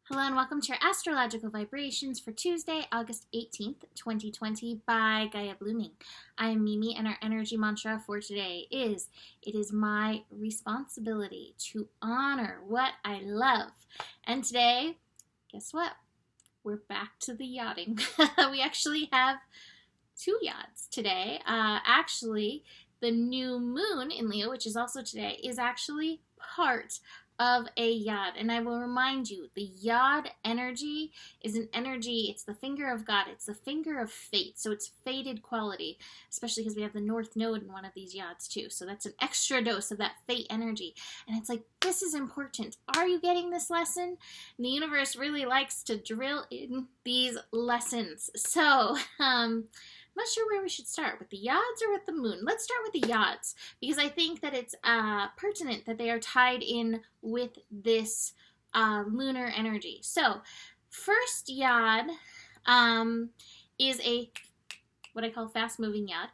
Hello and welcome to your astrological vibrations for Tuesday, August 18th, 2020 by Gaia Blooming. I am Mimi and our energy mantra for today is, it is my responsibility to honor what I love. And today, guess what? We're back to the yachting. We actually have two yods today. Actually, the new moon in Leo, which is also today, is actually part of a yod. And I will remind you, the yod energy is an energy, it's the finger of God, it's the finger of fate, so it's fated quality, especially because we have the North Node in one of these yods too, so that's an extra dose of that fate energy. And it's like, this is important. Are you getting this lesson? And the universe really likes to drill in these lessons. So, I'm not sure where we should start, with the yods or with the moon. Let's start with the yods, because I think that it's pertinent that they are tied in with this lunar energy. So, first yod is what I call fast-moving yod,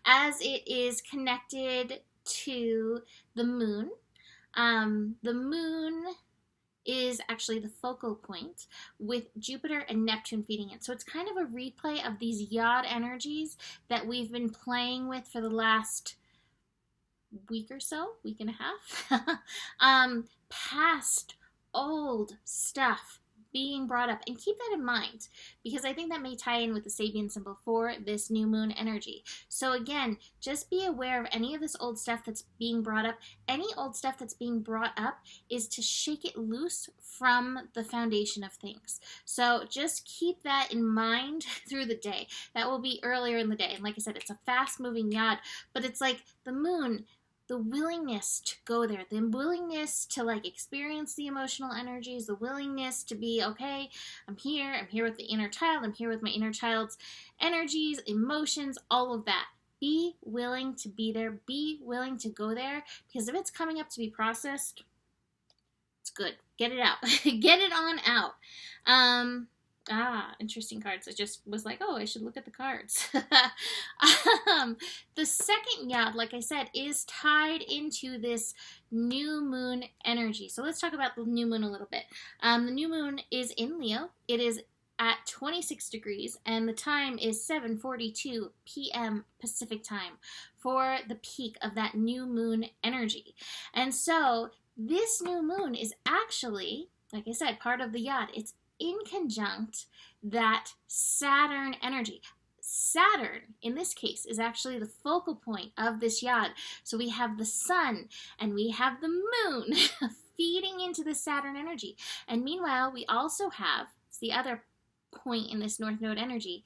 as it is connected to the moon. The moon is actually the focal point with Jupiter and Neptune feeding it. So it's kind of a replay of these yod energies that we've been playing with for the last week or so, week and a half. Past old stuff being brought up, and keep that in mind because I think that may tie in with the Sabian symbol for this new moon energy. So again, just be aware of any of this old stuff that's being brought up. Any old stuff that's being brought up is to shake it loose from the foundation of things. So just keep that in mind through the day. That will be earlier in the day, and like I said, it's a fast moving yod, but it's like the moon, the willingness to go there, the willingness to like experience the emotional energies, the willingness to be, okay, I'm here with the inner child, I'm here with my inner child's energies, emotions, all of that. Be willing to be there, be willing to go there, because if it's coming up to be processed, it's good. Get it out. Get it on out. Interesting cards. I just was like, oh, I should look at the cards. The second yod, like I said, is tied into this new moon energy. So let's talk about the new moon a little bit. The new moon is in Leo. It is at 26 degrees, and the time is 7:42 p.m. Pacific time for the peak of that new moon energy. And so this new moon is actually, like I said, part of the yod. It's in conjunct that Saturn energy. Saturn, in this case, is actually the focal point of this yod. So we have the sun and we have the moon feeding into the Saturn energy. And meanwhile, we also have, it's the other point in this North Node energy,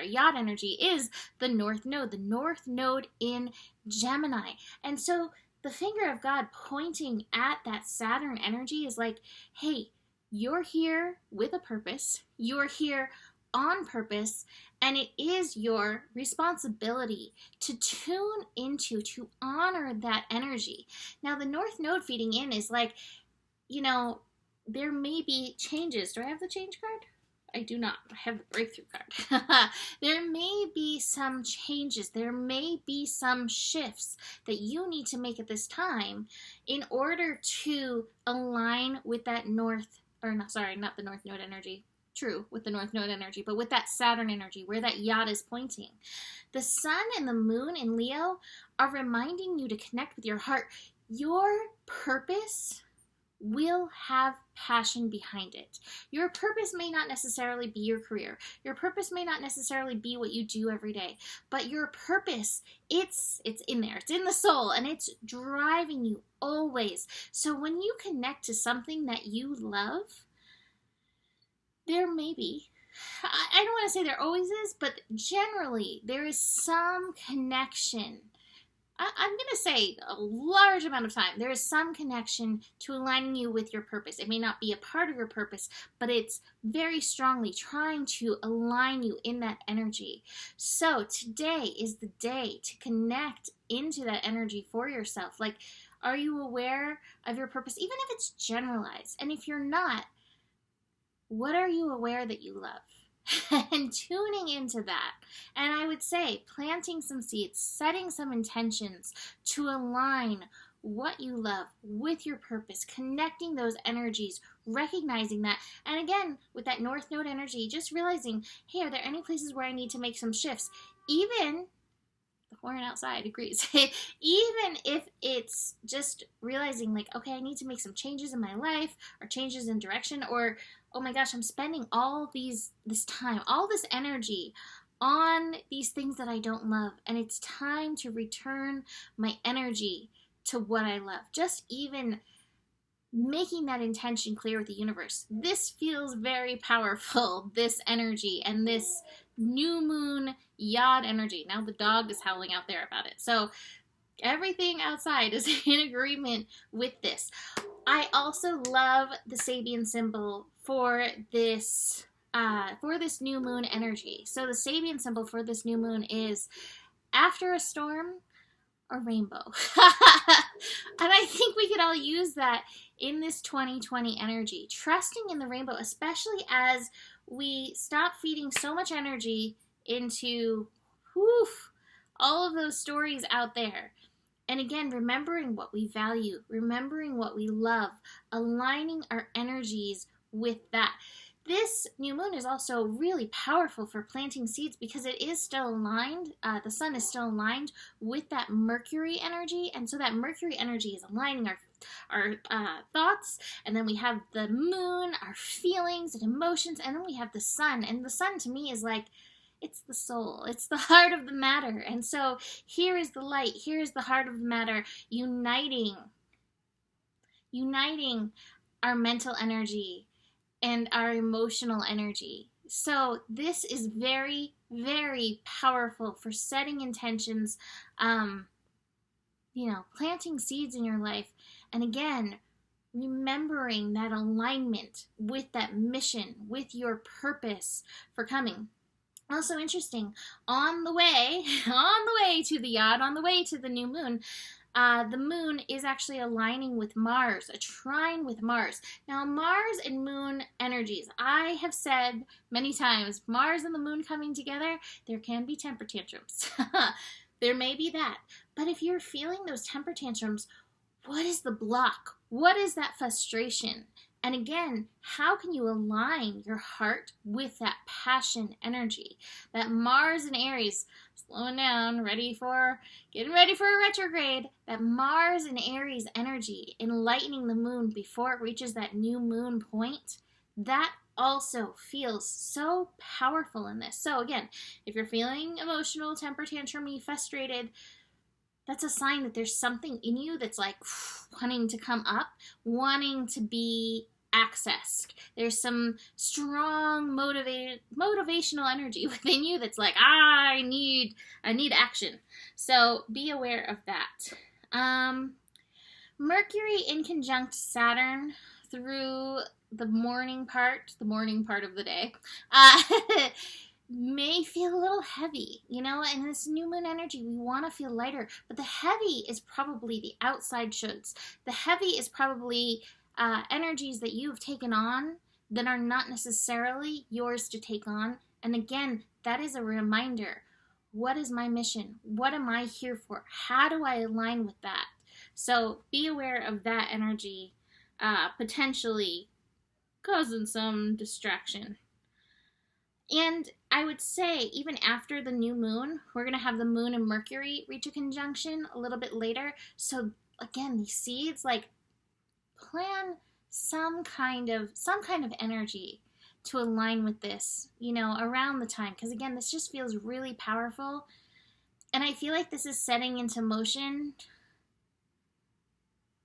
yod energy, is the North Node in Gemini. And so the finger of God pointing at that Saturn energy is like, hey, you're here with a purpose, you're here on purpose, and it is your responsibility to tune into, to honor that energy. Now, the North Node feeding in is like, there may be changes. Do I have the change card? I do not. I have the breakthrough card. There may be some changes. There may be some shifts that you need to make at this time in order to align with that not the North Node energy. True, with the North Node energy, but with that Saturn energy, where that yod is pointing. The sun and the moon in Leo are reminding you to connect with your heart. Your purpose will have passion behind it. Your purpose may not necessarily be your career. Your purpose may not necessarily be what you do every day, but your purpose, it's in there. It's in the soul, and it's driving you always. So when you connect to something that you love, there may be, I don't want to say there always is, but generally there is some connection. I'm going to say a large amount of time, there is some connection to aligning you with your purpose. It may not be a part of your purpose, but it's very strongly trying to align you in that energy. So today is the day to connect into that energy for yourself. Like, are you aware of your purpose, even if it's generalized? And if you're not, what are you aware that you love? And tuning into that. And I would say planting some seeds, setting some intentions to align what you love with your purpose, connecting those energies, recognizing that. And again, with that North Node energy, just realizing, hey, are there any places where I need to make some shifts? Even the horn outside agrees. Even if it's just realizing like, okay, I need to make some changes in my life or changes in direction, or oh my gosh, I'm spending this time, all this energy on these things that I don't love, and it's time to return my energy to what I love. Just even making that intention clear with the universe. This feels very powerful, this energy and this new moon yod energy. Now the dog is howling out there about it. So everything outside is in agreement with this. I also love the Sabian symbol for this new moon energy. So the Sabian symbol for this new moon is, after a storm, a rainbow. And I think we could all use that in this 2020 energy, trusting in the rainbow, especially as we stop feeding so much energy into all of those stories out there. And again, remembering what we value, remembering what we love, aligning our energies with that. This new moon is also really powerful for planting seeds because it is still aligned, the sun is still aligned with that Mercury energy, and so that Mercury energy is aligning our thoughts, and then we have the moon, our feelings and emotions, and then we have the sun, and the sun to me is like, it's the soul, it's the heart of the matter, and so here is the light, here is the heart of the matter, uniting our mental energy and our emotional energy. So this is very, very powerful for setting intentions, planting seeds in your life. And again, remembering that alignment with that mission, with your purpose for coming. Also interesting, on the way to the yod, on the way to the new moon, the moon is actually aligning with Mars, a trine with Mars. Now, Mars and moon energies, I have said many times, Mars and the moon coming together, there can be temper tantrums. There may be that. But if you're feeling those temper tantrums, what is the block? What is that frustration? And again, how can you align your heart with that passion energy? That Mars and Aries, slowing down, getting ready for a retrograde. That Mars and Aries energy, enlightening the moon before it reaches that new moon point, that also feels so powerful in this. So again, if you're feeling emotional, temper tantrum-y, frustrated, that's a sign that there's something in you that's like wanting to come up, wanting to be accessed. There's some strong motivational energy within you that's like, I need action. So be aware of that. Mercury in conjunct Saturn through the morning part of the day, may feel a little heavy, and this new moon energy, we want to feel lighter, but the heavy is probably the outside shoulds. The heavy is probably energies that you've taken on that are not necessarily yours to take on. And again, that is a reminder. What is my mission? What am I here for? How do I align with that? So be aware of that energy potentially causing some distraction. And I would say, even after the new moon, we're going to have the moon and Mercury reach a conjunction a little bit later. So again, these seeds, like, plan some kind of energy to align with this, around the time. Because again, this just feels really powerful. And I feel like this is setting into motion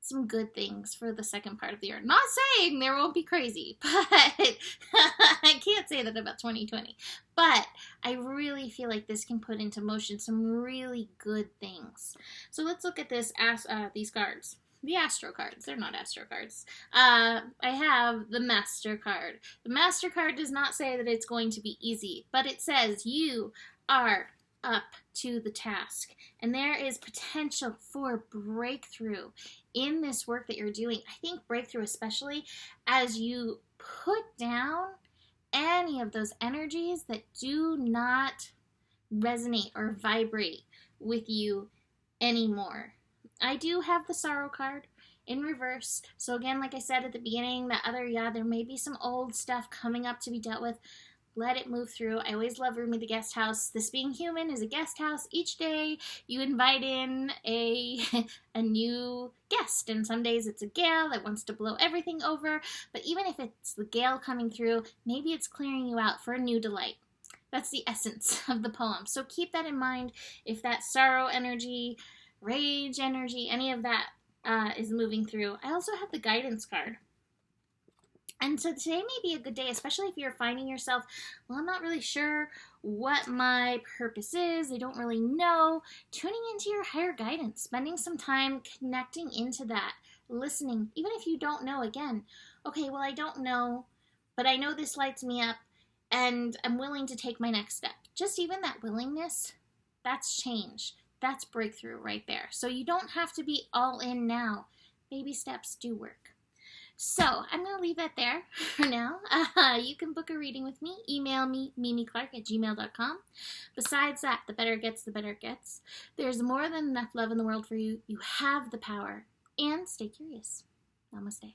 some good things for the second part of the year. Not saying there won't be crazy, but I can't say that about 2020. But I really feel like this can put into motion some really good things. So let's look at these cards. The Astro cards. They're not Astro cards. I have the Master card. The Master card does not say that it's going to be easy, but it says you are up to the task. And there is potential for breakthrough in this work that you're doing. I think breakthrough, especially as you put down any of those energies that do not resonate or vibrate with you anymore. I do have the sorrow card in reverse. So again, like I said at the beginning, that other yod, there may be some old stuff coming up to be dealt with. Let it move through. I always love Roomie the Guest House. This being human is a guest house. Each day you invite in a new guest, and some days it's a gale that wants to blow everything over. But even if it's the gale coming through, maybe it's clearing you out for a new delight. That's the essence of the poem. So keep that in mind if that sorrow energy, rage energy, any of that is moving through. I also have the guidance card. And so today may be a good day, especially if you're finding yourself, well, I'm not really sure what my purpose is. I don't really know. Tuning into your higher guidance, spending some time connecting into that, listening, even if you don't know, again, okay, well, I don't know, but I know this lights me up and I'm willing to take my next step. Just even that willingness, that's change. That's breakthrough right there. So you don't have to be all in now. Baby steps do work. So I'm going to leave that there for now. You can book a reading with me. Email me, mimiclark@gmail.com. Besides that, the better it gets, the better it gets. There's more than enough love in the world for you. You have the power. And stay curious. Namaste.